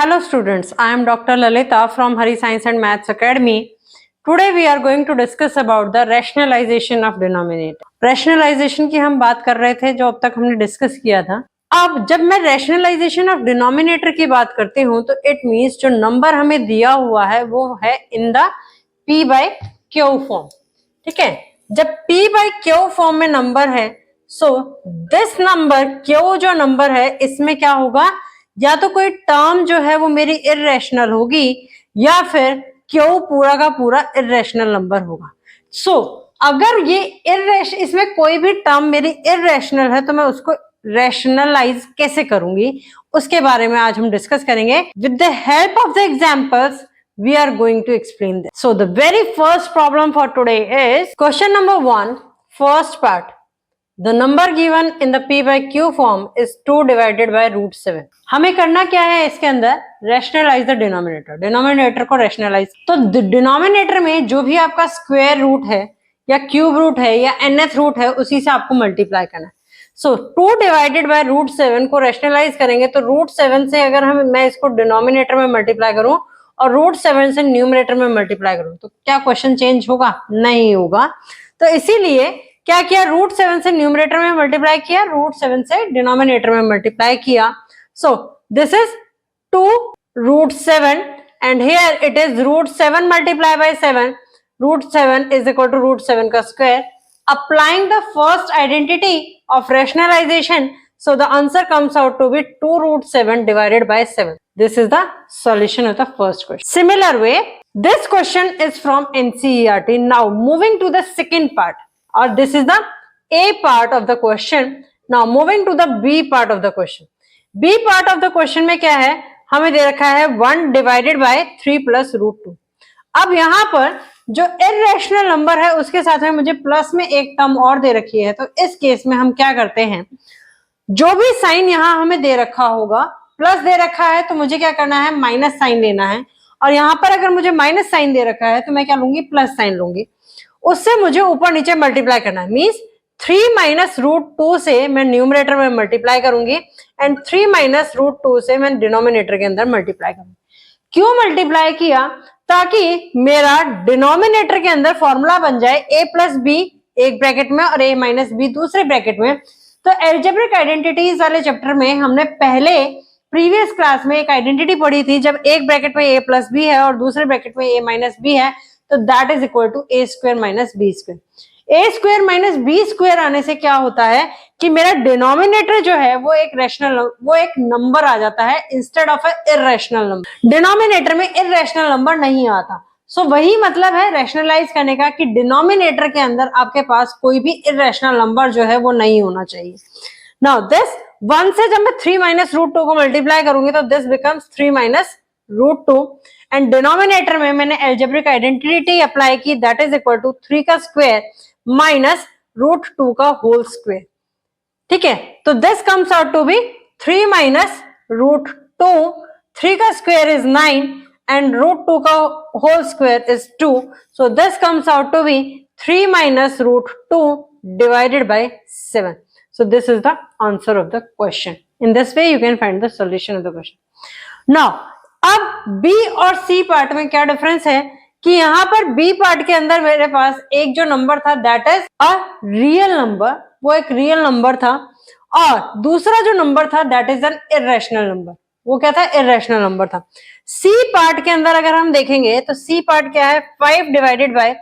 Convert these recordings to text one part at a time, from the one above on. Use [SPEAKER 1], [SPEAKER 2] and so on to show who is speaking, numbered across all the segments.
[SPEAKER 1] Hello students, I am Dr. Lalita from Hari Science and Maths Academy. Today we are going to discuss about the rationalization of denominator. Rationalization की हम बात कर रहे थे जो अब तक हमने डिस्कस किया था. अब जब मैं rationalization of denominator की बात करती हूँ तो it means जो नंबर हमें दिया हुआ है वो है in the p by q form. ठीक है, जब p by q फॉर्म में नंबर है so this number q जो नंबर है इसमें क्या होगा, या तो कोई टर्म जो है वो मेरी इर्रेशनल होगी या फिर क्यू पूरा का पूरा इर्रेशनल नंबर होगा. सो अगर ये इसमें कोई भी टर्म मेरी इर्रेशनल है तो मैं उसको रैशनलाइज कैसे करूंगी उसके बारे में आज हम डिस्कस करेंगे. With the help of the examples we are going to explain this. So the very first problem for today is question number 1, first part. The number given in the p by q form is 2 divided by root 7. हमें करना क्या है इसके अंदर, rationalize the denominator. Denominator को rationalize. तो denominator में जो भी आपका square root है या cube root है या nth root है उसी से आपको multiply करना है. So 2 divided by root 7 को rationalize करेंगे तो root 7 से अगर मैं इसको denominator में multiply करूं और root 7 से numerator में multiply करूं तो क्या क्वेश्चन चेंज होगा? नहीं होगा. तो इसीलिए क्या किया, रूट 7 से न्यूमरेटर में मल्टीप्लाई किया, रूट 7 से डिनोमिनेटर में मल्टीप्लाई किया. So this is 2 root 7 and here it is root 7 multiply by 7. Root 7 is equal to root 7 का square. Applying the first identity of rationalisation, so the answer comes out to be 2 root 7 divided by 7. This is the solution of the first question. Similar way, this question is from NCERT. Now moving to the second part, or this is the A part of the question. Now moving to the B part of the question. B part of the question में क्या है, हमें दे रखा है 1 divided by 3 plus root 2. अब यहाँ पर जो इर्रेशनल नंबर है उसके साथ में मुझे प्लस में एक टर्म और दे रखी है, तो इस केस में हम क्या करते हैं, जो भी साइन यहाँ हमें दे रखा होगा, प्लस दे रखा है तो मुझे क्या करना है, माइनस साइन लेना है. और यहाँ पर अगर मुझे माइनस साइन दे रखा है तो मैं क्या लूंगी, प्लस साइन लूंगी. उससे मुझे ऊपर नीचे मल्टीप्लाई करना है. मींस 3 माइनस रूट 2 से मैं न्यूमरेटर में मल्टीप्लाई करूंगी एंड 3 माइनस रूट 2 से मैं डिनोमिनेटर के अंदर मल्टीप्लाई करूंगी. क्यों मल्टीप्लाई किया, ताकि मेरा डिनोमिनेटर के अंदर फॉर्मूला बन जाए a प्लस बी एक ब्रैकेट में और a माइनस बी दूसरे ब्रैकेट में. तो एल्जेब्रिक आइडेंटिटीज वाले चैप्टर में हमने पहले प्रीवियस क्लास में एक आइडेंटिटी पढ़ी थी, जब एक ब्रैकेट में a प्लस बी है और दूसरे ब्रैकेट में a माइनस बी है तो that is equal to a square minus B square. a square minus B square आने से क्या होता है कि मेरा डिनोमिनेटर जो है वो एक नंबर आ जाता है instead of A irrational number. Denominator में इर्रेशनल नंबर नहीं आता. सो वही मतलब है रैशनलाइज करने का कि डिनोमिनेटर के अंदर आपके पास कोई भी इर्रेशनल नंबर जो है वो नहीं होना चाहिए. नाउ दिस 1 से जब मैं 3 माइनस रूट 2 को मल्टीप्लाई करूंगी तो this becomes 3 minus root 2 and denominator में मैंने एल्जेब्रिक आइडेंटिटी अप्लाई की, दैट इज इक्वल टू 3 का स्क्वायर माइनस रूट 2 का होल स्क्वायर. ठीक है, तो this comes out to be 3 minus root 2. 3 का स्क्वायर इज 9 and root 2 का whole square is 2. So this comes out to be 3 minus root 2 divided by 7. So this is the answer of the question. In this way you can find the solution of the question. Now अब B और C part में क्या difference है कि यहाँ पर B part के अंदर मेरे पास एक जो नंबर था that is a real number, वो एक रियल नंबर था, और दूसरा जो नंबर था that is an irrational number. वो क्या था, इर्रेशनल नंबर था. सी पार्ट के अंदर अगर हम देखेंगे तो सी पार्ट क्या है, 5 divided by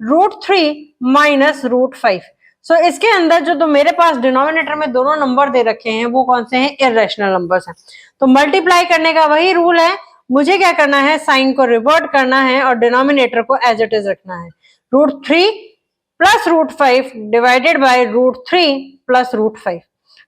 [SPEAKER 1] root 3 minus root 5. So इसके अंदर जो मेरे पास डिनोमिनेटर में दोनों नंबर दे रखे हैं वो कौन से हैं, इर्रेशनल नंबर्स हैं. तो मल्टीप्लाई करने का वही रूल है, मुझे क्या करना है, साइन को रिवर्ट करना है और डिनोमिनेटर को एज इट इज रखना है. Root 3 plus root 5 divided by root 3 plus root 5.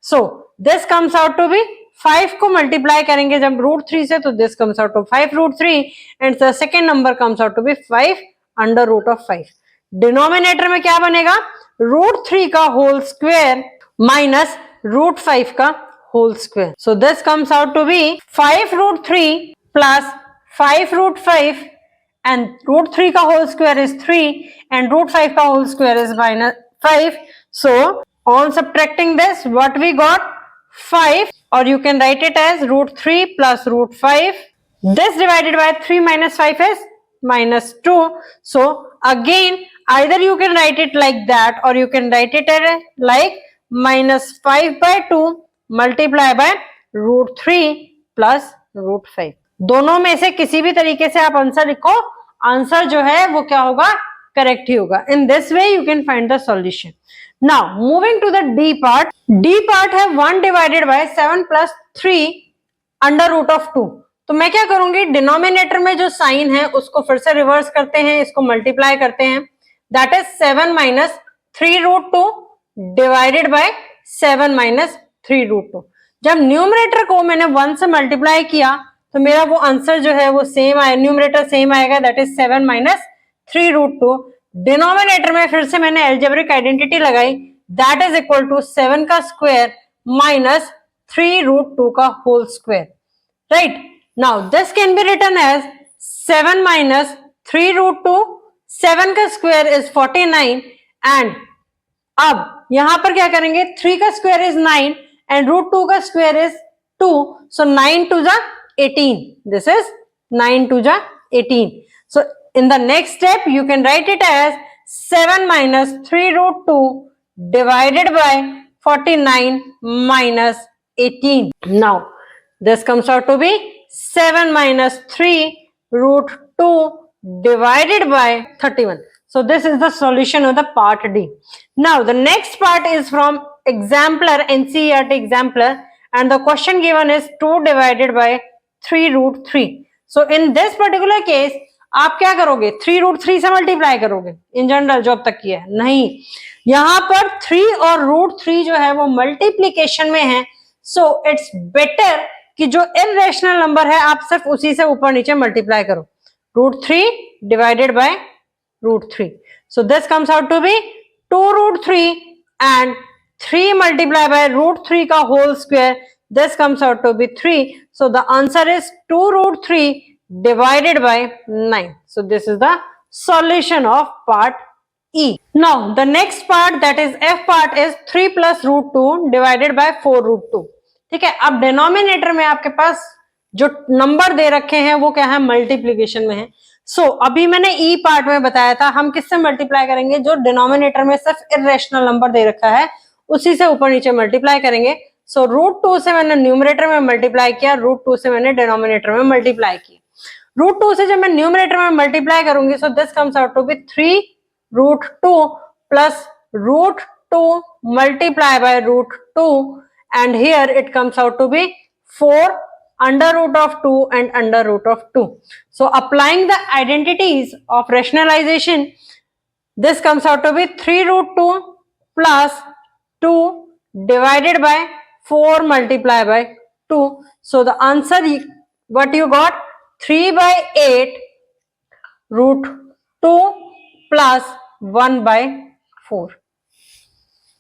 [SPEAKER 1] So this comes out to be 5 को मल्टीप्लाई करेंगे जब रूट 3 से तो this comes out to 5 root 3 and the second number comes out to be 5 under root of 5. Denominator में क्या बनेगा, root 3 का whole square minus root 5 का whole square. So this comes out to be 5 root 3 plus 5 root 5 and root 3 का whole square is 3 and root 5 का whole square is minus 5. So on subtracting this what we got 5, or you can write it as root 3 plus root 5 This divided by 3 minus 5 is minus 2. So again, either you can write it like that or you can write it like minus 5 by 2 multiply by root 3 plus root 5. दोनों में से किसी भी तरीके से आप answer लिखो, answer जो है वो क्या होगा, करेक्ट ही होगा. In this way you can find the solution. Now moving to the D part. D part है 1 divided by 7 plus 3 under root of 2. तो मैं क्या करूंगी, डिनोमिनेटर में जो साइन है उसको फिर से रिवर्स करते हैं, इसको मल्टीप्लाई करते हैं. That is 7 minus 3 root 2 divided by 7 minus 3 root 2. जब न्यूमरेटर को मैंने 1 से मल्टीप्लाई किया तो मेरा वो आंसर जो है वो सेम आया, न्यूमरेटर सेम आएगा, that is 7 minus 3 root 2. Denominator में फिर से मैंने एल्जेब्रिक आइडेंटिटी लगाई, दैट इज इक्वल टू 7 का स्क्वायर माइनस 3 रूट 2 का whole square. Right, now this can be written as 7 minus 3 root 2. 7 का स्क्वायर इज 49 एंड अब यहां पर क्या करेंगे, 3 का स्क्वायर इज 9 एंड रूट 2 का स्क्वायर इज 2. सो 9 टू जा 18. This is 9 to the 18. So in the next step you can write it as 7 minus 3 root 2 divided by 49 minus 18. Now this comes out to be 7 minus 3 root 2 divided by 31. So this is the solution of the part D. Now the next part is from exemplar, NCERT exemplar, and the question given is 2 divided by 3 root 3. So in this particular case आप क्या करोगे, 3 root 3 से multiply करोगे in general जो अब तक किया है. नहीं, यहां पर 3 और रूट 3 जो है वो मल्टीप्लीकेशन में है. सो इट्स बेटर कि जो इररेशनल नंबर है आप सिर्फ उसी से ऊपर नीचे मल्टीप्लाई करो. Root 3 divided by root 3. So this comes out to be 2 root 3 and 3 multiply by root 3 का whole square. This comes out to be 3. So the answer is 2 root 3 divided by 9. So this is the solution of part E. Now the next part, that is F part, is 3 plus root 2 divided by 4 root 2. ठीक है, अब denominator में आपके पास जो number दे रखे हैं वो क्या है, मल्टीप्लीकेशन में है. सो अभी मैंने ई पार्ट में बताया था हम किससे मल्टीप्लाई करेंगे, जो डिनोमिनेटर में सिर्फ इररेशनल नंबर दे रखा है उसी से ऊपर नीचे मल्टीप्लाई करेंगे. सो रूट 2 से मैंने न्यूमरेटर में मल्टीप्लाई किया, रूट 2 से मैंने डिनोमिनेटर में मल्टीप्लाई किया. रूट 2 से जब मैं न्यूमरेटर में मल्टीप्लाई करूंगी, so this comes out to be 3 root 2 plus root 2 multiply by root 2 and here it comes out to be 4 under root of 2 and under root of 2. So applying the identities of rationalization, this comes out to be 3 root 2 plus 2 divided by 4 multiplied by 2. So the answer what you got, 3 by 8 root 2 plus 1 by 4.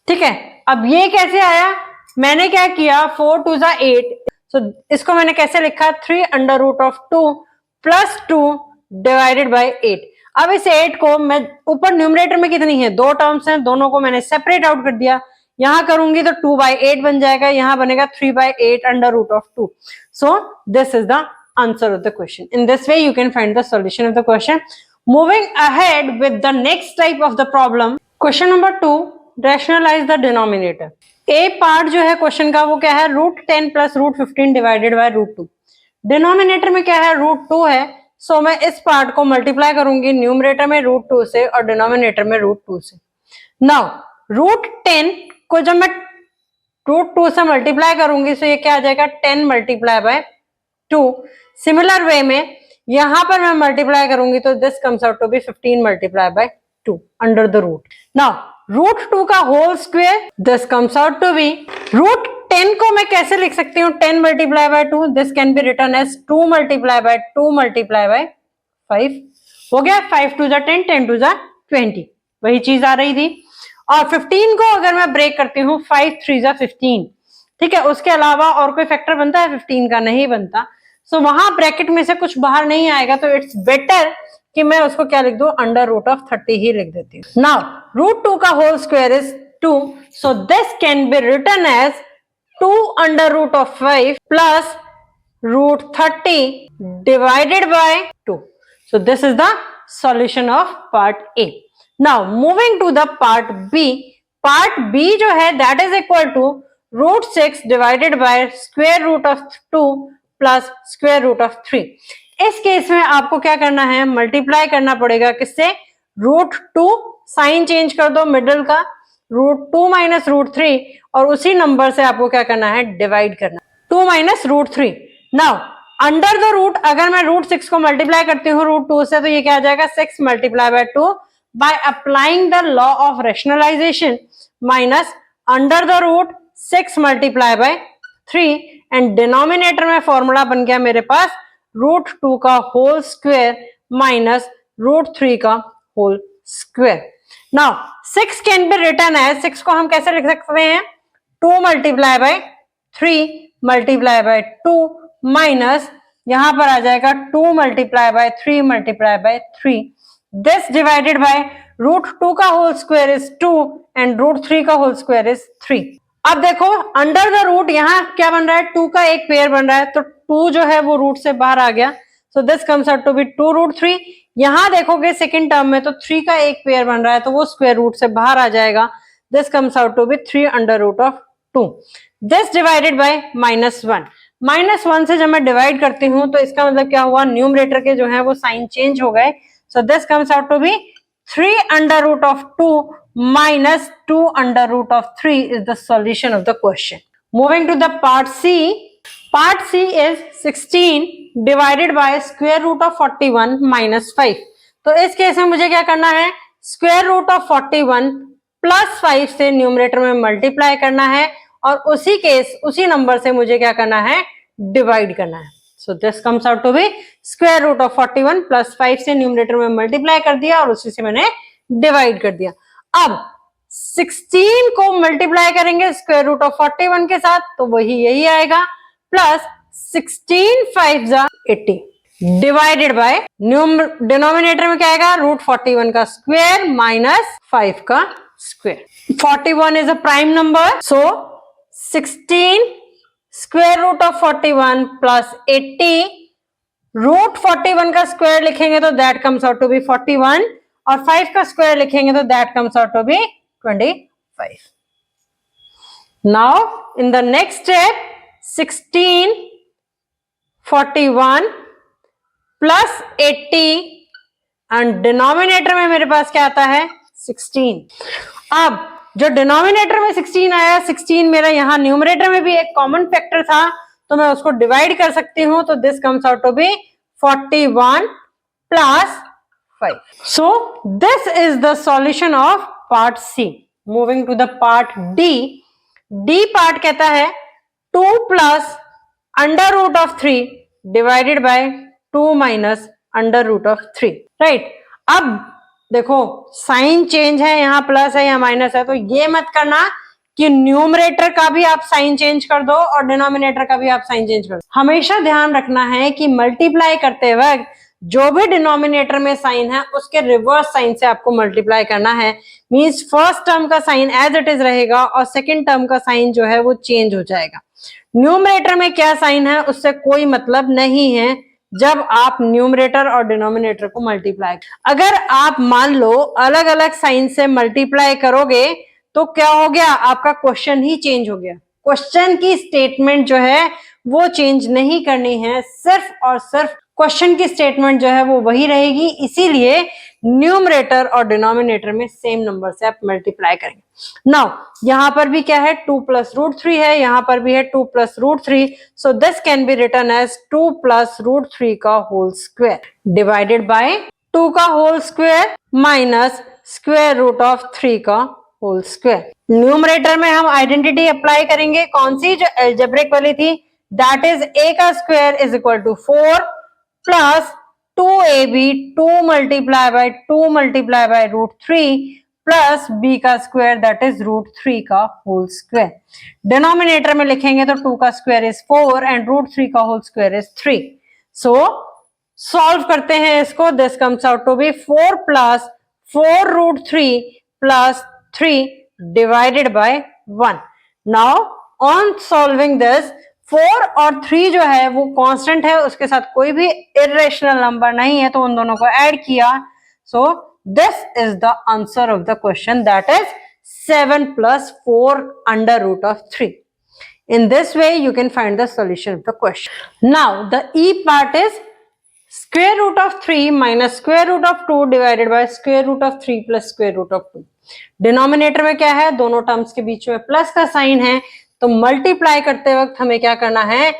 [SPEAKER 1] ठीक है, अब ये कैसे आया, मैंने क्या किया, 4 to the 8. So इसको मैंने कैसे लिखा, 3 under root of 2 plus 2 divided by 8. अब इस 8 को मैं ऊपर न्यूमरेटर में कितनी है, 2 टर्म्स हैं, दोनों को मैंने सेपरेट आउट कर दिया. यहां करूंगी तो 2 by 8 बन जाएगा, यहां बनेगा 3 by 8 under root of 2. So this is the answer of the question. In this way you can find the solution of the question. Moving ahead with the next type of the problem, question number 2, rationalize the denominator. A part जो है question का वो क्या है, root 10 plus root 15 divided by root 2. Denominator में क्या है, root 2 है. सो मैं इस पार्ट को मल्टीप्लाई करूंगी न्यूमरेटर में रूट 2 से और डिनोमिनेटर में रूट 2 से. नाउ रूट 10 को जब मैं रूट 2 से मल्टीप्लाई करूंगी तो ये क्या आ जाएगा, 10 मल्टीप्लाई बाय 2. सिमिलर वे में यहां पर मैं मल्टीप्लाई करूंगी तो this comes out to be 15 multiply by 2 under the root. Now root 2 का whole square, this comes out to be root 10 को मैं कैसे लिख सकती हूँ, 10 multiply by 2, this can be written as 2 multiply by 2 multiply by 5. हो गया, 5 to the 10, 10 to the 20, वही चीज आ रही थी. और 15 को अगर मैं ब्रेक करती हूँ, 5 3 जा 15. ठीक है, उसके अलावा और कोई फैक्टर बनता है 15 का, नहीं बनता. सो वहां ब्रैकेट में से कुछ बाहर नहीं आएगा, तो इट्स बेटर कि मैं उसको क्या लिख दूं, अंडर रूट ऑफ 30 ही लिख देती हूँ. नाउ रूट 2 का whole square is 2, so this can be written as 2 under root of 5 plus root 30 divided by 2. So this is the solution of part A. Now moving to the part B. Part B जो है that is equal to root 6 divided by square root of 2 plus square root of 3. इस case में आपको क्या करना है, multiply करना पड़ेगा किससे, रूट 2, साइन चेंज कर दो मिडिल का, रूट 2 माइनस रूट 3 और उसी नंबर से आपको क्या करना है, डिवाइड करना, 2 minus root 3. Now under the root अगर मैं रूट 6 को मल्टीप्लाई करती हूँ रूट 2 से तो ये क्या आ जाएगा, 6 multiply by 2 by applying the law of rationalization minus under the root 6 multiply by 3 and denominator में फॉर्मूला बन गया मेरे पास रूट 2 का होल स्क्वायर माइनस रूट 3 का whole square. Now 6 can be written as, 6 को हम कैसे लिख सकते हैं, 2 multiply by 3 multiply by 2 minus यहां पर आ जाएगा 2 multiply by 3 multiply by 3. This divided by root 2 का whole square is 2 and root 3 का होल स्क्वायर इज 3. अब देखो अंडर द रूट यहाँ क्या बन रहा है, 2 का एक पेयर बन रहा है तो 2 जो है वो रूट से बाहर आ गया, so this comes out to be 2 root 3. यहां देखोगे सेकंड टर्म में तो 3 का एक पेयर बन रहा है तो वो स्क्वायर रूट से बाहर आ जाएगा, this comes out to be 3 under root of 2. This divided by -1. -1 से जब मैं डिवाइड करती हूँ तो इसका मतलब क्या हुआ, न्यूमरेटर के जो है वो साइन चेंज हो गए. So this comes out to be 3 under root of 2 minus 2 under root of 3 is the solution of the question. Moving to the part C. Part C is 16 divided by square root of 41 minus 5. तो इस case में मुझे क्या करना है, square root of 41 plus 5 से numerator में multiply करना है और उसी नंबर से मुझे क्या करना है, डिवाइड करना है. So this comes out to be square root of 41 plus 5 से न्यूमरेटर में मल्टीप्लाई कर दिया और उसी से मैंने डिवाइड कर दिया. अब 16 को मल्टीप्लाई करेंगे स्क्वायर रूट ऑफ 41 के साथ तो वही यही आएगा, प्लस 16 5 80 डिवाइडेड बाय डिनोमिनेटर में क्या आएगा, रूट 41 का स्क्वायर माइनस 5 का square. 41 is a prime number, so 16 square root of 41 plus 80, root 41 का स्क्वायर लिखेंगे तो that comes out to be 41 और 5 का स्क्वायर लिखेंगे तो that comes out to be 25. Now in the next step 16 41 plus 80 and denominator में मेरे पास क्या आता है, 16. अब जो डिनोमिनेटर में 16 आया, 16 मेरा यहाँ न्यूमरेटर में भी एक कॉमन फैक्टर था तो मैं उसको डिवाइड कर सकती हूँ, तो this comes out to be 41 plus 5. So this is the solution of part C. Moving to the part D. D part कहता है 2 plus under root of 3 divided by 2 minus under root of 3. Right, अब देखो sign change है, यहाँ plus है या minus है, तो ये मत करना कि न्यूमरेटर का भी आप साइन चेंज कर दो और डिनोमिनेटर का भी आप साइन चेंज कर दो. हमेशा ध्यान रखना है कि मल्टीप्लाई करते वक्त जो भी डिनोमिनेटर में साइन है उसके रिवर्स साइन से आपको मल्टीप्लाई करना है. मींस फर्स्ट टर्म का साइन एज इट इज रहेगा और सेकेंड टर्म का साइन जो है वो चेंज हो जाएगा. न्यूमरेटर में क्या साइन है उससे कोई मतलब नहीं है जब आप न्यूमरेटर और डिनोमिनेटर को मल्टीप्लाई. अगर आप मान लो अलग अलग साइन से मल्टीप्लाई करोगे तो क्या हो गया, आपका क्वेश्चन ही चेंज हो गया. क्वेश्चन की स्टेटमेंट जो है वो चेंज नहीं करनी है, सिर्फ और सिर्फ क्वेश्चन की स्टेटमेंट जो है वो वही रहेगी. इसीलिए न्यूमरेटर और डिनोमिनेटर में सेम नंबर से आप मल्टीप्लाई करेंगे. नाउ यहां पर भी क्या है, 2 प्लस रूट 3 है, यहां पर भी है 2 plus root 3. So this can be written as 2 plus root 3 का होल स्क्वायर डिवाइडेड बाय 2 का whole square minus square root of 3 का होल स्क्वायर. न्यूमरेटर में हम आइडेंटिटी अप्लाई करेंगे, कौन सी, जो एल्जेब्रिक वाली थी, दैट इज a का square is equal to 4 plus 2ab 2 multiply by 2 multiply by root 3 plus b का स्क्वायर दैट इज रूट 3 का होल स्क्वायर. डिनोमिनेटर में लिखेंगे तो 2 का स्क्वायर इज 4 एंड रूट 3 का whole square is 3. So solve करते हैं इसको, this comes out to be 4 plus 4 root 3 plus 3 divided by 1. Now on solving this, 4 और 3 जो है वो कांस्टेंट है, उसके साथ कोई भी इरेशनल नंबर नहीं है, तो उन दोनों को ऐड किया। So this is the answer of the question, that is 7 plus 4 under root of 3. In this way you can find the solution of the question. Now the E part is square root of 3 minus square root of 2 divided by square root of 3 plus square root of 2. Denominator में क्या है, दोनों terms के बीच में plus का sign है, तो multiply करते वक्त हमें क्या करना है,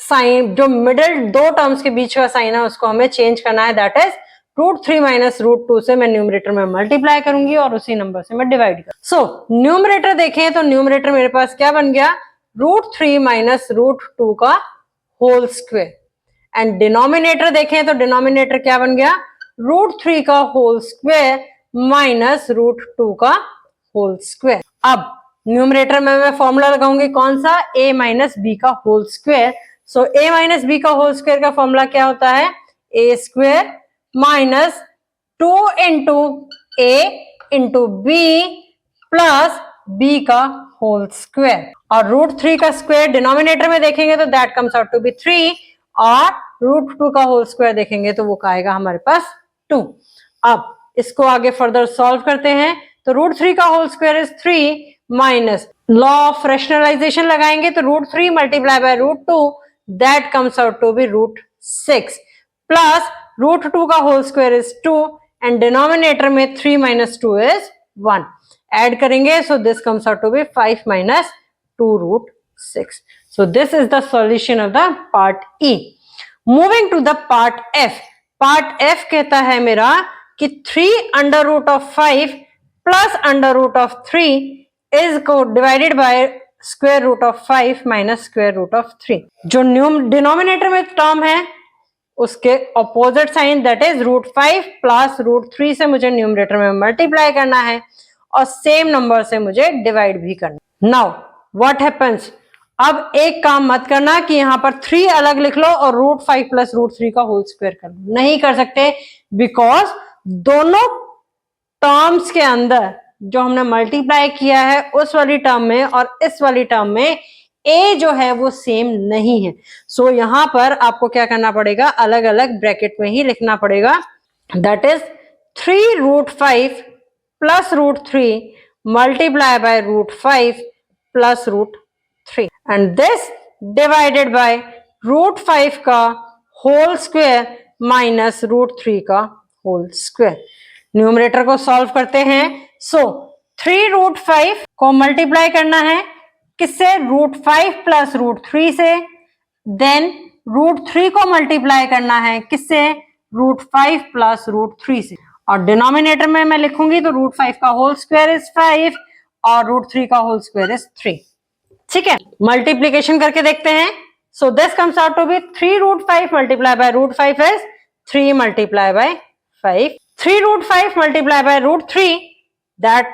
[SPEAKER 1] साइन जो मिडिल दो टर्म्स के बीच का साइन है उसको हमें चेंज करना है, दैट इज √3 माइनस √2 से मैं न्यूमरेटर में मल्टीप्लाई करूंगी और उसी नंबर से मैं डिवाइड करूंगी। सो न्यूमरेटर देखें तो न्यूमरेटर मेरे पास क्या बन गया, √3 माइनस √2 का होल स्क्वायर, एंड डिनोमिनेटर देखें तो डिनोमिनेटर क्या बन गया, √3 का होल स्क्वायर माइनस √2 का होल स्क्वायर। अब न्यूमरेटर में मैं फॉर्मूला लगाऊंगी कौन सा, a माइनस बी का whole square. So a minus B का होल स्क्वायर का फॉर्मूला क्या होता है, a square minus 2 into a into B plus b का होल स्क्वायर, और √3 का स्क्वायर डिनोमिनेटर में देखेंगे तो that comes out to be 3, और √2 का होल स्क्वायर देखेंगे तो वो आएगा हमारे पास 2। अब इसको आगे फर्दर सॉल्व करते हैं, तो √3 का whole square is 3 minus law of rationalisation लगाएंगे तो √3 multiply by √2 that comes out to be √6 plus √2 का whole square is 2 and denominator में 3 माइनस 2 इज 1, ऐड करेंगे so this comes out to be 5 minus 2√6। So this is the solution of the part E. Moving to the part F, part F कहता है मेरा कि 3 under root of 5 plus under root of 3 is को divided by square root of 5 minus square root of 3। जो denominator में term है उसके opposite sign that is √5 plus √3 से मुझे न्यूमरेटर में मल्टीप्लाई करना है और सेम नंबर से मुझे डिवाइड भी करना। नाउ व्हाट हैपेंस, अब एक काम मत करना कि यहां पर 3 अलग लिख लो और √5 प्लस √3 का होल स्क्वायर कर लो, नहीं कर सकते, बिकॉज दोनों टर्म्स के अंदर जो हमने मल्टीप्लाई किया है उस वाली टर्म में और इस वाली टर्म में a जो है वो सेम नहीं है। सो यहां पर आपको क्या करना पड़ेगा, अलग अलग ब्रैकेट में ही लिखना पड़ेगा, that is 3√5 plus √3 multiply by √5 plus √3 and this divided bye √5 का होल स्क्वायर माइनस √3 का होल स्क्वायर। न्यूमरेटर को सॉल्व करते हैं। सो 3√5 को मल्टीप्लाई करना है किससे, √5 प्लस √3 से, देन √3 को मल्टीप्लाई करना है किससे, √5 प्लस √3 से, और डिनोमिनेटर में मैं लिखूंगी तो √5 का होल स्क्वायर इज 5 और √3 का होल स्क्वायर इज 3। ठीक है, मल्टीप्लीकेशन करके देखते हैं। So this comes out to be 3√5 multiply by √5 is 3 multiply by 5, 3√5 multiplied by √3, that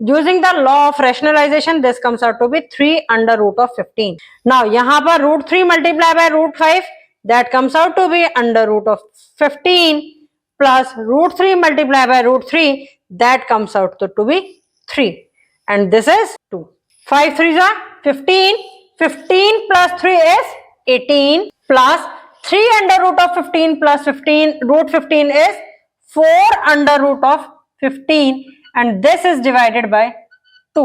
[SPEAKER 1] using the law of rationalization this comes out to be 3 under root of 15. Now यहाँ पर √3 multiplied by √5 that comes out to be under root of 15 plus √3 multiplied by √3 that comes out to be 3 and this is 2. 5 3s are 15, 15 plus 3 is 18 plus 3 under root of 15 plus 15 √15 is 4 under root of 15 and this is divided by 2.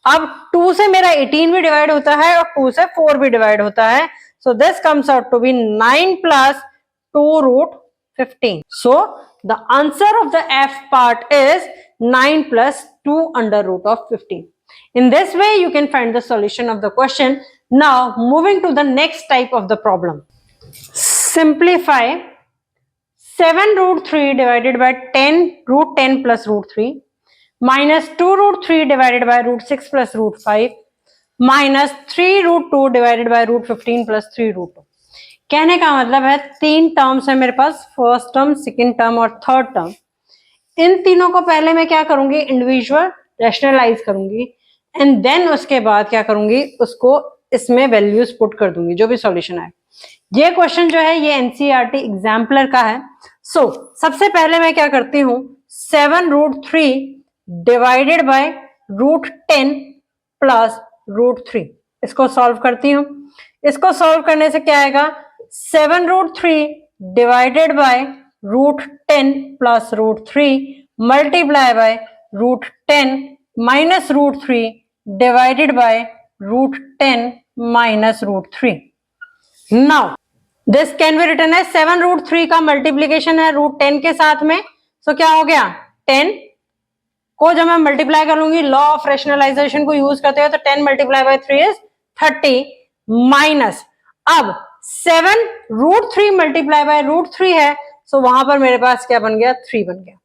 [SPEAKER 1] अब 2 से मेरा 18 भी divide होता है और 2 से 4 भी divide होता है, so this comes out to be 9 plus 2√15. So the answer of the F part is 9 plus 2 under root of 15. In this way you can find the solution of the question. Now moving to the next type of the problem. Simplify 7√3 divided by 10 plus √3 minus 2√3 divided by √6 plus √5 minus 3√2 divided by √15 plus 3√2. कहने का मतलब है 3 terms है मेरे पास, first term, second term और third term. इन तीनों को पहले मैं क्या करूंगी, इंडिविजुअल रैशनलाइज करूंगी एंड देन उसके बाद क्या करूंगी, उसको इसमें वैल्यूज पुट कर दूंगी जो भी सॉल्यूशन है। ये क्वेश्चन जो है ये एनसीईआरटी एग्जाम्पलर का है। सो सबसे पहले मैं क्या करती हूं, 7√3 डिवाइडेड बाय √10 प्लस √3 इसको सॉल्व करती हूं। इसको सॉल्व करने से क्या आएगा, 7√3 divided by √10 plus √3 multiply by √10 minus √3 divided by √10 minus √3. Now this can be written है 7√3 का मल्टीप्लीकेशन है √10 के साथ में. सो क्या हो गया, 10 को जब मैं मल्टीप्लाई करूंगी लॉ ऑफ रेशनलाइजेशन को यूज करते हुए, तो 10 मल्टीप्लाई बाय 3 इज 30 माइनस, अब 7√3 मल्टीप्लाई बाय √3 है, सो वहां पर मेरे पास क्या बन गया, 3 बन गया,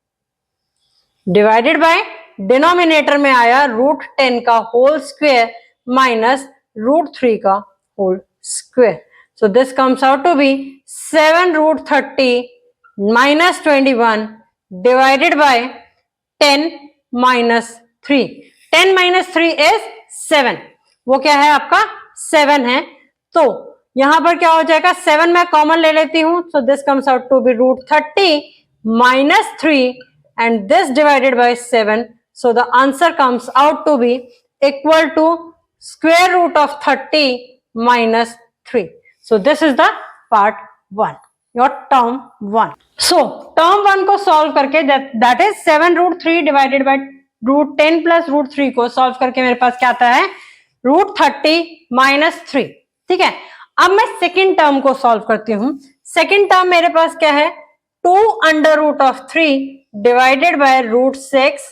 [SPEAKER 1] डिवाइडेड बाय डिनोमिनेटर में आया √10 का होल स्क्वायर माइनस √3 का whole square. So this comes out to be 7√30 minus 21 divided by 10 minus 3. 10 minus 3 is 7, वो क्या है आपका 7 है. तो यहां पर क्या हो जाएगा, 7 मैं कॉमन ले लेती हूं, so this comes out to be √30 minus 3 and this divided by 7, so the answer comes out to be equal to square root of 30 minus 3. So this is the part 1, your term 1. So term 1 को solve करके that is 7√3 divided by √10 plus √3 को solve करके मेरे पास क्या आता है, √30 minus 3. ठीक है, अब मैं सेकेंड टर्म को solve करती हूं. सेकेंड टर्म मेरे पास क्या है, 2 under root of 3 divided by √6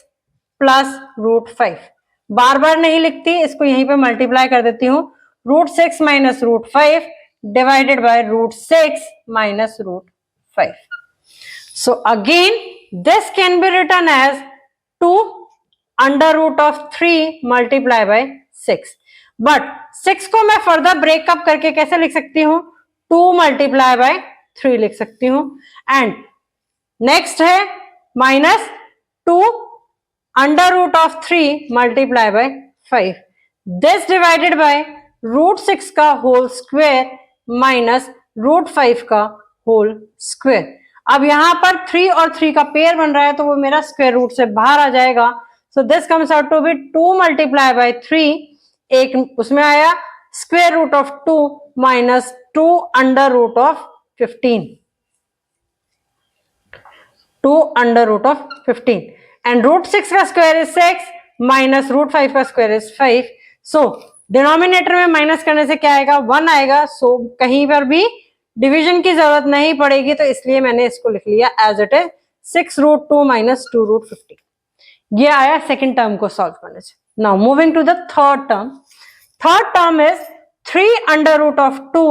[SPEAKER 1] plus √5. बार बार नहीं लिखती, इसको यहीं पे मल्टीप्लाई कर देती हूं, √6 minus √5 divided by √6 minus √5. So again this can be written as 2 under root of 3 multiply by 6. But 6 को मैं फर्दर ब्रेकअप करके कैसे लिख सकती हूं, 2 मल्टीप्लाई बाय 3 लिख सकती हूं. एंड नेक्स्ट है minus 2 under root of 3 multiply by 5. This divided by √6 का होल स्क्वायर माइनस √5 का होल स्क्वायर. अब यहां पर 3 और 3 का पेयर बन रहा है, तो वो मेरा स्क्वायर रूट से बाहर आ जाएगा. So this comes out to be 2 multiply by 3, एक उसमें आया square root of 2 minus 2 under root of 15, 2 under root of 15 and √6 का स्क्वायर इज 6 माइनस √5 का स्क्वायर इज 5. सो डिनोमिनेटर में माइनस करने से क्या आएगा, 1 आएगा. सो कहीं पर भी डिवीजन की जरूरत नहीं पड़ेगी, तो इसलिए मैंने इसको लिख लिया एज इट इज 6√2 माइनस 2√15. ये आया सेकेंड टर्म को सॉल्व करने से. Now moving to the third term. Third term is 3 under root of 2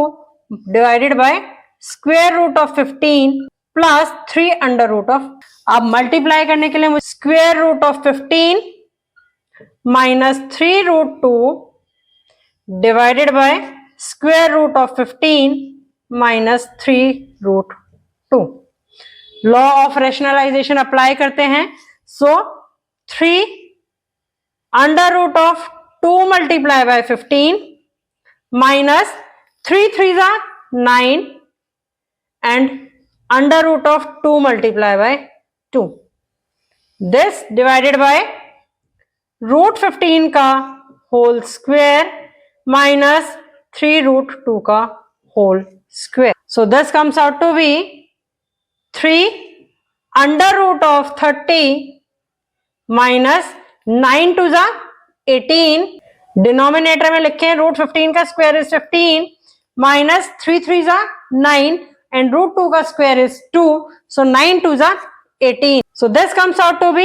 [SPEAKER 1] divided by square root of 15 plus 3 under root of. अब मल्टीप्लाई करने के लिए मुझे square root of 15 minus 3√2 divided by square root of 15 minus 3√2. Law of rationalization apply करते हैं. So 3 under root of 2 multiply by 15 minus 3 3 जा 9 and under root of 2 multiply by 2. This divided by √15 का whole square minus 3√2 का whole square. So this comes out to be 3 under root of 30 minus 9 to the 18. Denominator में लिखें √15 का square is 15 minus 3 3 जा 9 and √2 का square is 2, so 9 2 जा 18. so this comes out to be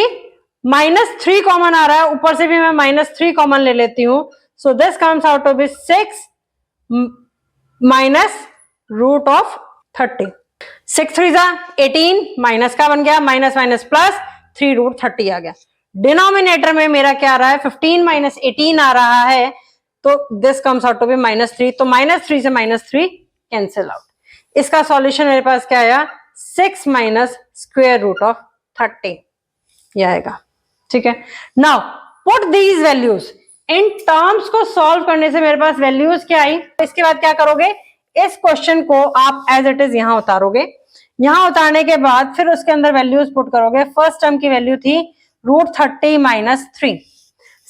[SPEAKER 1] -3 common आ रहा है, ऊपर से भी मैं -3 कॉमन ले लेती हूं. so this comes out to be 6 minus root of 30. 6 3 जा 18, माइनस का बन गया, माइनस माइनस प्लस 3√30 आ गया. डिनोमिनेटर में मेरा क्या आ रहा है, 15 माइनस 18 आ रहा है, तो this comes out to be -3. तो -3 से -3 कैंसिल आउट. इसका सॉल्यूशन मेरे पास क्या आया, 6 माइनस स्क्वायर रूट ऑफ 30 ये आएगा. ठीक है, now put these values in terms को सॉल्व करने से मेरे पास वैल्यूज क्या आई. इसके बाद क्या करोगे, इस क्वेश्चन को आप एज इट इज यहां उतारोगे. यहां उतारने के बाद फिर उसके अंदर वैल्यूज पुट करोगे. फर्स्ट टर्म की वैल्यू थी √30 माइनस 3.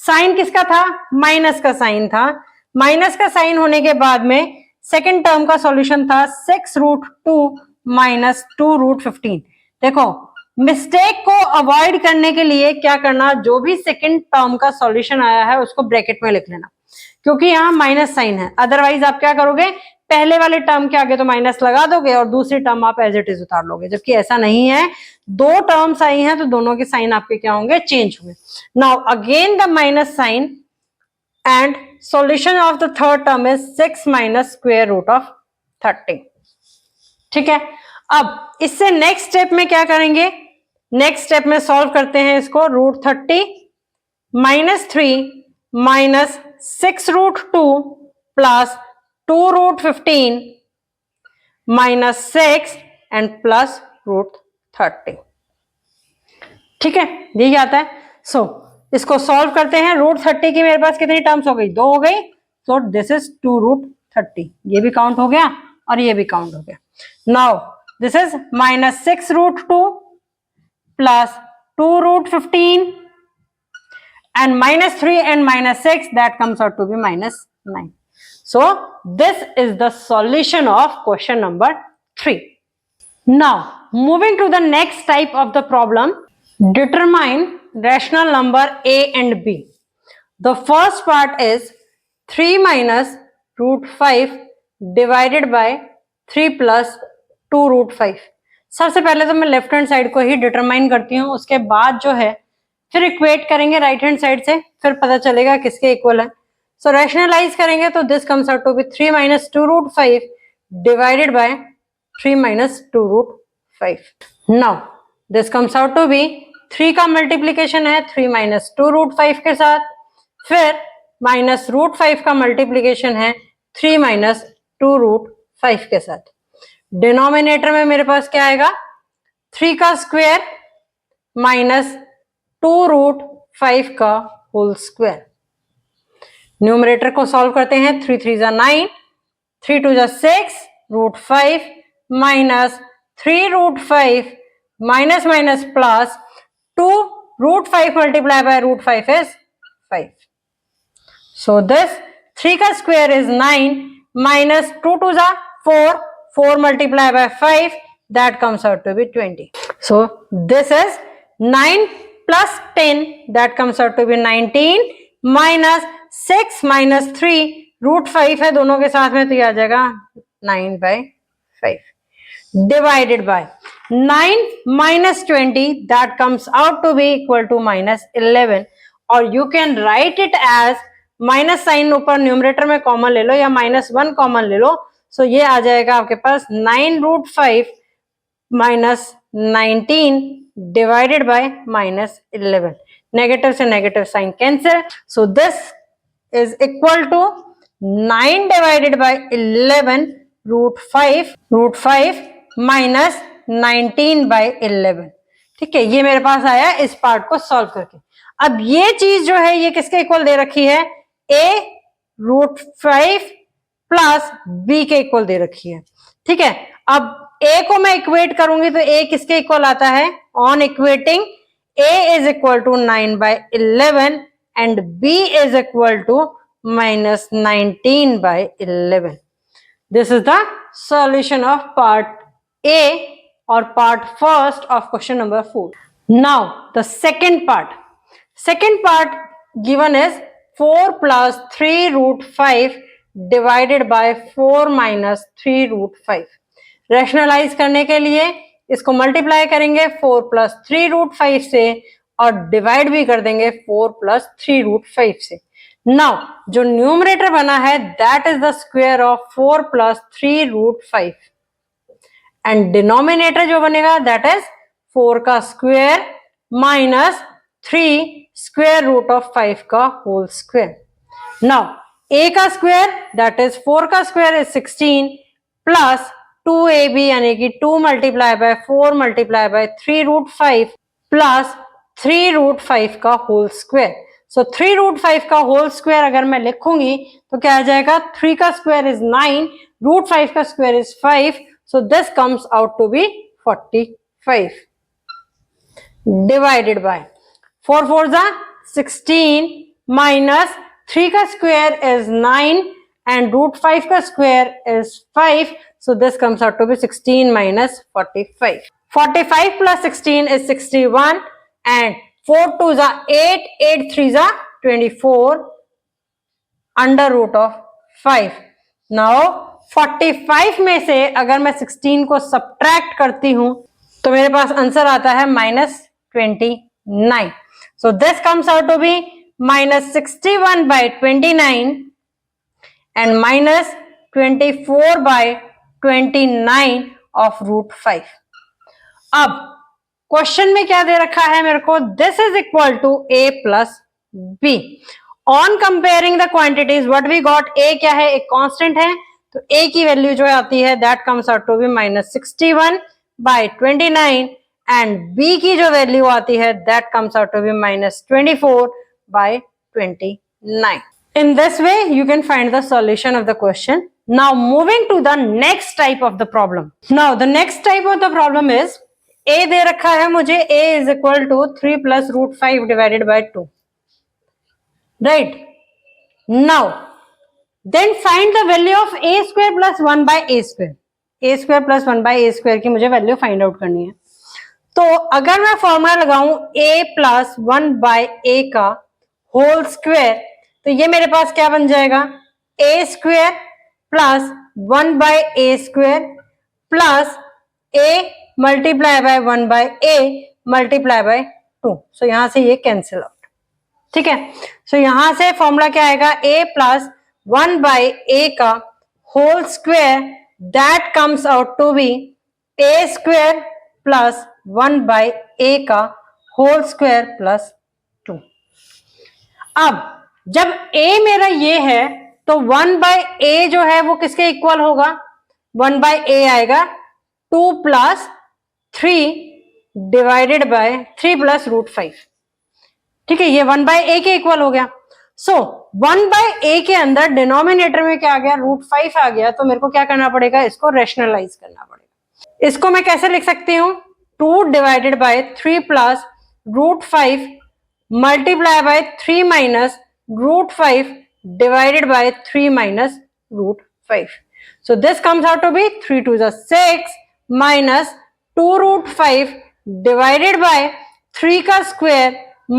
[SPEAKER 1] साइन किसका था, माइनस का साइन था. माइनस का साइन होने के बाद में सेकेंड टर्म का सॉल्यूशन था 6√2 माइनस 2√15। देखो मिस्टेक को अवॉइड करने के लिए क्या करना, जो भी सेकेंड टर्म का सॉल्यूशन आया है उसको ब्रैकेट में लिख लेना, क्योंकि यहाँ माइनस साइन है। अदरवाइज आप क्या करोगे, पहले वाले टर्म के आगे तो माइनस लगा दोगे और दूसरी टर्म आप एज इट इज उतार लोगे, जबकि ऐसा नहीं है। दो टर्म्स आई हैं तो दोनों के साइन आपके क्या होंगे, चेंज होंगे। Now again the minus sign and solution of the third term is 6 minus square root of 30। ठीक है, अब इससे नेक्स्ट स्टेप में क्या करेंगे, नेक्स्ट स्टेप में सॉल्व करते हैं इसको। √30 minus 3 minus 6√2 plus 2√15 minus 6 and plus √30। ठीक है, यही आता है। सो इसको सॉल्व करते हैं। √30 की मेरे पास कितनी टर्म्स हो गई, 2 हो गई। सो दिस इज 2√30, ये भी काउंट हो गया और ये भी काउंट हो गया। Now this is minus 6√2 plus 2√15 and minus 3 and minus 6, that comes out to be minus 9. So this is the solution of question number 3. Now moving to the next type of the problem, determine rational number a and b. The first part is 3 minus √5 divided by 3 plus 2√5. सबसे पहले तो मैं left hand side को ही determine करती हूँ, उसके बाद जो है फिर इक्वेट करेंगे राइट हैंड साइड से, फिर पता चलेगा किसके इक्वल है। सो रैशनलाइज करेंगे तो this comes out to be 3 minus 2√5 divided by 3 minus 2√5. Now this comes out to be 3 का मल्टीप्लीकेशन है 3 minus 2√5 के साथ, फिर माइनस √5 का मल्टीप्लीकेशन है 3 minus 2√5 के साथ। डिनोमिनेटर में मेरे पास क्या आएगा, 3 का स्क्वायर माइनस 2√5 का होल स्क्वायर। न्यूमरेटर को सॉल्व करते हैं। 3 3 जा 9, 3 2 जा 6, √5 minus 3√5 minus minus plus 2√5 multiply by √5 is 5. So this 3 का स्क्वायर इज 9 माइनस 2 2 जा 4, 4 multiplied by 5, that comes out to be 20. So this is 9 plus 10, that comes out to be 19 minus 6 minus 3 √5 है दोनों के साथ में, तो ये आ जाएगा 9/5 divided by 9 minus 20, that comes out to be equal to minus 11, और you can write it as minus sign ऊपर न्यूमरेटर में कॉमन ले लो या -1 कॉमन ले लो। सो ये आ जाएगा आपके पास 9√5 माइनस 19 डिवाइडेड बाय -11। नेगेटिव से negative sign cancel, so this is equal to 9 divided by 11 √5 minus 19/11। ठीक है, ये मेरे पास आया इस पार्ट को सॉल्व करके। अब ये चीज जो है ये किसके इक्वल दे रखी है, a√5 प्लस b के इक्वल दे रखी है। ठीक है, अब a को मैं इक्वेट करूंगी तो a किसके इक्वल आता है, on equating a is equal to 9/11 and b is equal to -19/11। This is the solution of part a और part first of question number 4. Now the second part given is 4 plus 3√5 divided by 4 minus 3√5. रैशनलाइज करने के लिए इसको multiply करेंगे 4 plus 3√5 से और divide भी कर देंगे 4 plus 3√5 से। नाउ जो न्यूमरेटर बना है that is the square of 4 plus 3√5 and denominator जो बनेगा दैट इज 4 का square minus 3 square root of 5 का होल स्क्वायर। नाउ a का स्क्वायर दैट इज 4 का स्क्वायर इज 16 प्लस 2ab यानी कि 2 multiply bye 4 multiply by 3√5 plus 3√5 का whole square. सो 3√5 का होल स्क्वायर अगर मैं लिखूंगी तो क्या आ जाएगा, 3 का स्क्वायर इज 9, √5 का square is 5, so this comes out to be 45 divided by 4 4 जा 16 माइनस 3 का स्क्वायर इज 9 and root 5 का square is 5, so this comes out to be 16 minus 45. 45 plus 16 is 61 and 4 2s are 8, 8 3s are 24 under root of 5. Now 45 में से अगर मैं 16 को subtract करती हूं तो मेरे पास आंसर आता है -29. So this comes out to be -61 by 29 and -24 by 29 of root 5. अब क्वेश्चन में क्या दे रखा है मेरे को? This is equal to a plus b. On comparing the quantities what we got, a क्या है? एक कांस्टेंट है, तो a की वैल्यू जो आती है that comes out to be -61 by 29 and b की जो वैल्यू आती है that comes out to be -24 by 29. In this way you can find the solution of the question. Now moving to the next type of the problem. Now the next type of the problem is a दे रखा है मुझे, a is equal to 3 plus root 5 divided by 2. Right? Now then find the value of a square plus 1 by a square. a square plus 1 by a square की मुझे value find out करनी है. तो अगर मैं फॉर्मूला लगाऊं a plus 1 by a का whole square, तो ये मेरे पास क्या बन जाएगा? a square plus 1 bye a square plus a multiply by 1 bye a multiply by 2. So यहां से ये कैंसिल आउट. ठीक है, सो यहां से फॉर्मूला क्या आएगा? a प्लस 1 बाय a का whole square that comes out to be a square plus 1 bye a का होल स्क्वायर प्लस 2. अब जब a मेरा ये है तो 1 बाय a जो है वो किसके इक्वल होगा? 1 बाय a आएगा 2 plus 3 divided by 3 plus root 5. ठीक है, ये 1 बाय a के इक्वल हो गया. सो 1 बाय a के अंदर डिनोमिनेटर में क्या आ गया? रूट 5 आ गया. तो मेरे को क्या करना पड़ेगा? इसको रेशनलाइज करना पड़ेगा. इसको मैं कैसे लिख सकती हूं? 2 divided by 3 plus root 5 multiply by 3 minus root 5 divided by 3 minus root 5. So this comes out to be 3 2s are 6 minus 2 root 5 divided by 3 का square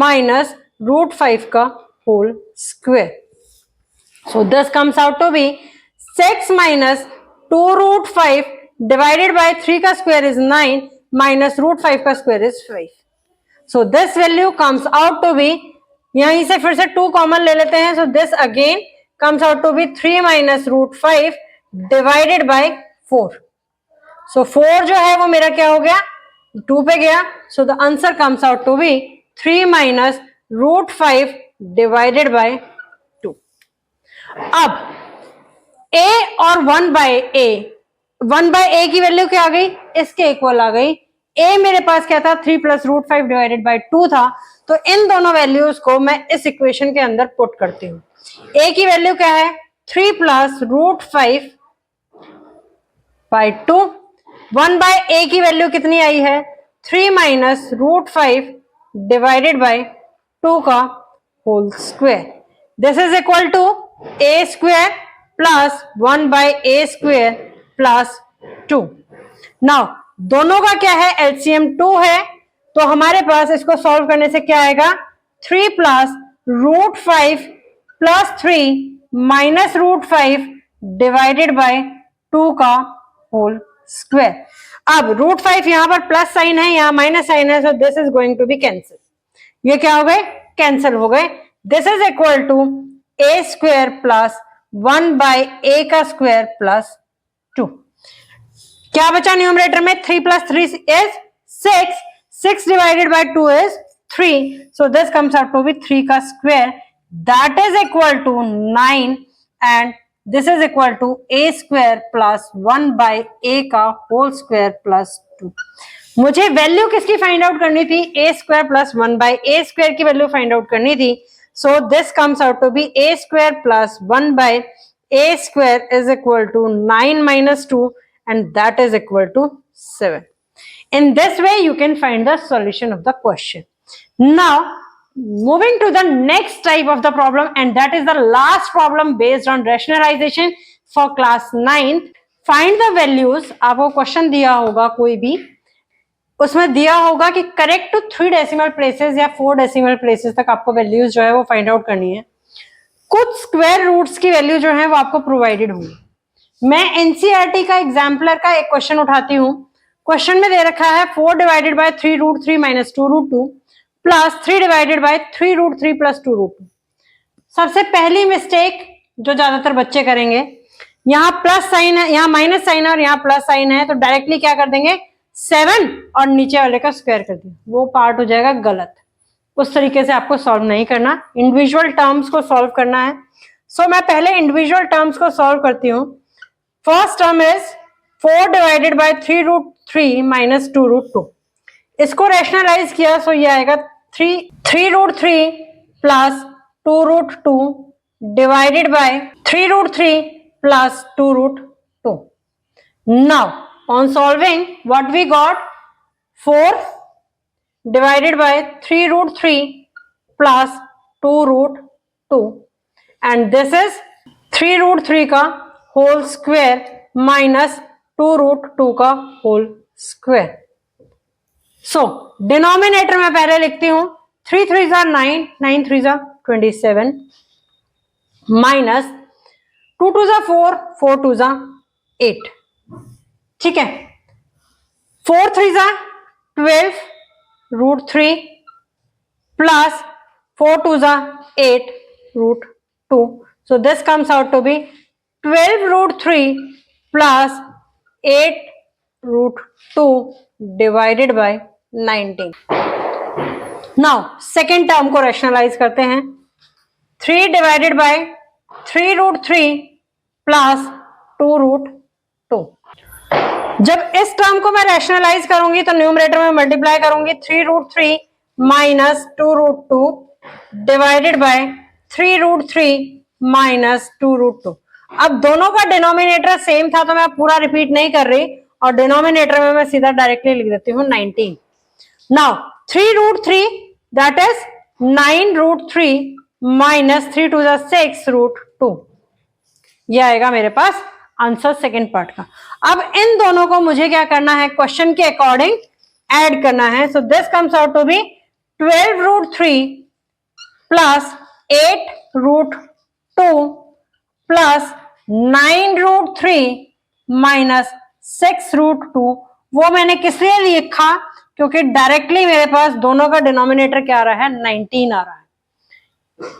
[SPEAKER 1] minus root 5 का whole square. So this comes out to be 6 minus 2 root 5 divided by 3 का square is 9 minus root 5 का square is 5. So this value comes out to be, यहीं से फिर से 2 common ले लेते हैं. So this again comes out to be 3 minus root 5 divided by 4. So 4 जो है वो मेरा क्या हो गया? 2 पे गया. So the answer comes out to be 3 minus root 5 divided by 2. अब a और 1 बाय a की वैल्यू क्या आ गई? इसके इक्वल आ गई. a मेरे पास क्या था? 3 प्लस रूट 5 डिवाइडेड बाय 2 था. तो इन दोनों वैल्यूज को मैं इस इक्वेशन के अंदर पुट करती हूँ. a की वैल्यू क्या है? 3 plus root 5 by 2. 1 bye a की वैल्यू कितनी आई है? 3 माइनस रूट 5 डिवाइडेड बाय 2 का whole square. This is equal to a square plus 1 bye a square plus 2. Now दोनों का क्या है? एलसीएम 2 है. तो हमारे पास इसको सॉल्व करने से क्या आएगा? 3 plus root 5 plus 3 minus root 5 divided by 2 का होल स्क्वायर. अब रूट 5 यहां पर प्लस साइन है, यहां माइनस साइन है. So this is going to be cancel. ये क्या हो गए? कैंसिल हो गए. This is equal to a square plus 1 bye a का स्क्वायर प्लस 2. क्या बचा न्यूमरेटर में? 3 plus 3 is 6. 6 divided by 2 is 3. So this comes out to be 3 का square. That is equal to 9 and this is equal to a square plus 1 by a का whole square plus 2. मुझे value किसकी find out करनी थी? a square plus 1 by a square की value find out करनी थी. So this comes out to be a square plus 1 by a square is equal to 9 minus 2 and that is equal to 7. In this way you can find the solution of the question. Now Moving to the next type of the problem, and that is the last problem based on rationalization for class 9th. Find the values. आपको question दिया होगा कोई भी, उसमें दिया होगा कि correct to 3 decimal places या 4 डेसिमल प्लेसेस तक आपको वैल्यूज जो है वो फाइंड आउट करनी है। कुछ स्क्वायर रूट्स की वैल्यू जो है वो आपको प्रोवाइडेड होंगी। मैं एनसीईआरटी का एग्जाम्पलर का एक क्वेश्चन उठाती हूँ। क्वेश्चन में दे रखा है 4 divided by 3 root 3 minus 2 root 2 plus 3 divided by 3 root 3 plus 2 root 2। सबसे पहली मिस्टेक जो ज्यादातर बच्चे करेंगे, यहाँ प्लस साइन है, यहाँ माइनस साइन है और यहाँ प्लस साइन है, तो डायरेक्टली क्या कर देंगे 7 और नीचे वाले का स्क्वायर कर दिया। वो पार्ट हो जाएगा गलत। उस तरीके से आपको सॉल्व नहीं करना, इंडिविजुअल टर्म्स को सॉल्व करना है। सो मैं पहले इंडिविजुअल टर्म्स को सॉल्व करती हूँ। First term is 4 divided by 3 root 3 minus 2 root 2। इसको रैशनलाइज किया सो ये आएगा 3 root 3 plus 2 root 2 divided by 3 root 3 plus 2 root 2। Now on solving what we got, 4 divided by 3 root 3 plus 2 root 2 and this is 3 root 3 का whole square minus 2 root 2 का whole square. So denominator में पहले लिखती हूँ 3 3s are 9, 9 3s are 27 minus 2 2s are 4, 4 2s are 8। ठीक है, 4 3s are 12 root 3 plus 4 2s are 8 root 2। So this comes out to be 12 root 3 plus 8 root 2 divided by 19। Now second term को rationalize करते हैं। 3 divided by 3 root 3 plus 2 root 2। जब इस term को मैं rationalise करूंगी तो न्यूमरेटर में मल्टीप्लाई करूंगी 3 root 3 minus 2 root 2 divided by 3 root 3 minus 2 root 2। अब दोनों का डिनोमिनेटर सेम था तो मैं पूरा रिपीट नहीं कर रही और डिनोमिनेटर में मैं सीधा डायरेक्टली लिख देती हूँ 19। Now 3 root 3 that is 9 root 3 minus 3 2 6 root 2। यह आएगा मेरे पास आंसर सेकेंड पार्ट का। अब इन दोनों को मुझे क्या करना है, क्वेश्चन के अकॉर्डिंग ऐड करना है। So this comes out to be 12 root 3 plus 8 root 2 plus 9 root 3 minus 6 root 2। वो मैंने किस लिए लिखा, क्योंकि डायरेक्टली मेरे पास दोनों का डिनोमिनेटर क्या आ रहा है 19 आ रहा है।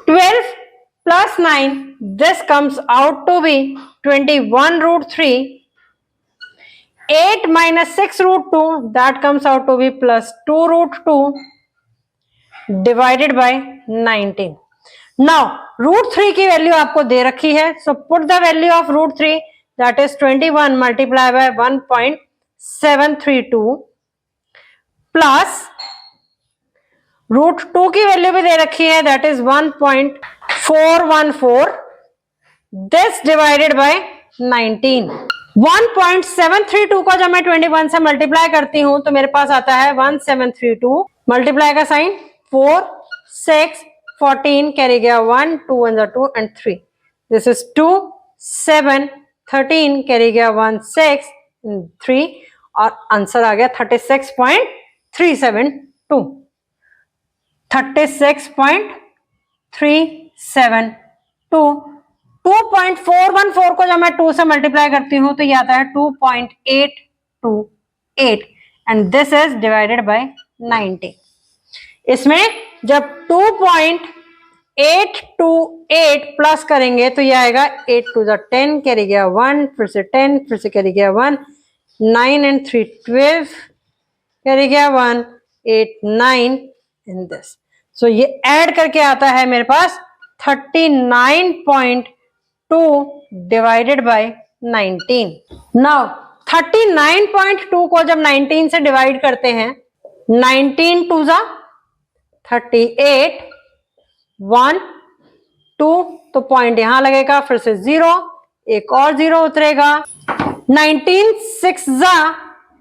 [SPEAKER 1] 12 plus 9, this comes out to be 21 root 3, 8 minus 6 root 2, that comes out to be plus 2 root 2 divided by 19. Now root 3 की वैल्यू आपको दे रखी है, so put the value of root 3 that is 21 multiplied by 1.732 plus root 2 की value भी दे रखी है that is 1.414 this divided bye 19। 1.732 को जब मैं 21 से मल्टीप्लाई करती हूं तो मेरे पास आता है 1732। मल्टीप्लाई का साइन 4 6 14 कैरी गया 1 2 1 2 एंड 3 दिस इज 2 7 13 कैरी गया 1 6 3 और आंसर आ गया 36.372। 36.372। 2.414 को जब मैं 2 से मल्टीप्लाई करती हूं तो ये आता है 2.828 and this is divided by 90। इसमें जब 2.828 प्लस करेंगे तो ये आएगा 8 2 10 कैरी गया 1 फिर से 10 फिर से कैरी गया 1 9 एंड 3 12 कैरी गया 1 8 9 इन दिस। सो ये ऐड करके आता है मेरे पास 39.2 डिवाइडेड बाय 19। नाउ 39.2 को जब 19 से डिवाइड करते हैं 19 2 जा 38 1 2 तो पॉइंट यहां लगेगा फिर से 0 एक और 0 उतरेगा 19 6 जा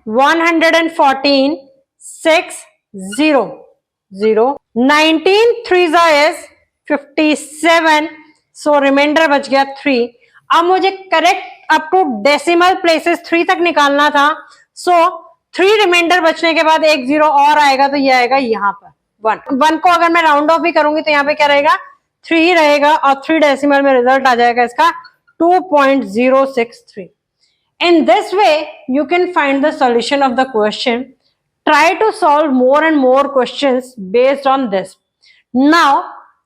[SPEAKER 1] 114 6 0 0, 19 3 is 57, सो रिमाइंडर बच गया 3। अब मुझे correct up to decimal places 3 तक निकालना था, सो 3 रिमाइंडर बचने के बाद एक 0 और आएगा, तो ये आएगा यहाँ पर 1 को अगर मैं राउंड ऑफ भी करूंगी तो यहाँ पे क्या रहेगा, 3 ही रहेगा, और 3 डेसिमल में रिजल्ट आ जाएगा इसका 2.063। In this way, you can find the solution of the question. Try to solve more and more questions based on this. Now,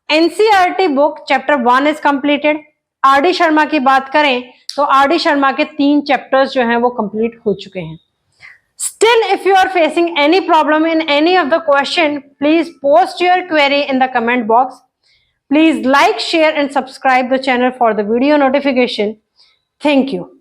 [SPEAKER 1] NCERT book chapter 1 is completed. RD Sharma की बात करें तो RD शर्मा के 3 chapters जो हैं वो कंप्लीट हो चुके हैं। Still, if you are facing any problem in any of the question, please post your query in the comment box. Please like, share and subscribe the channel for the video notification. Thank you.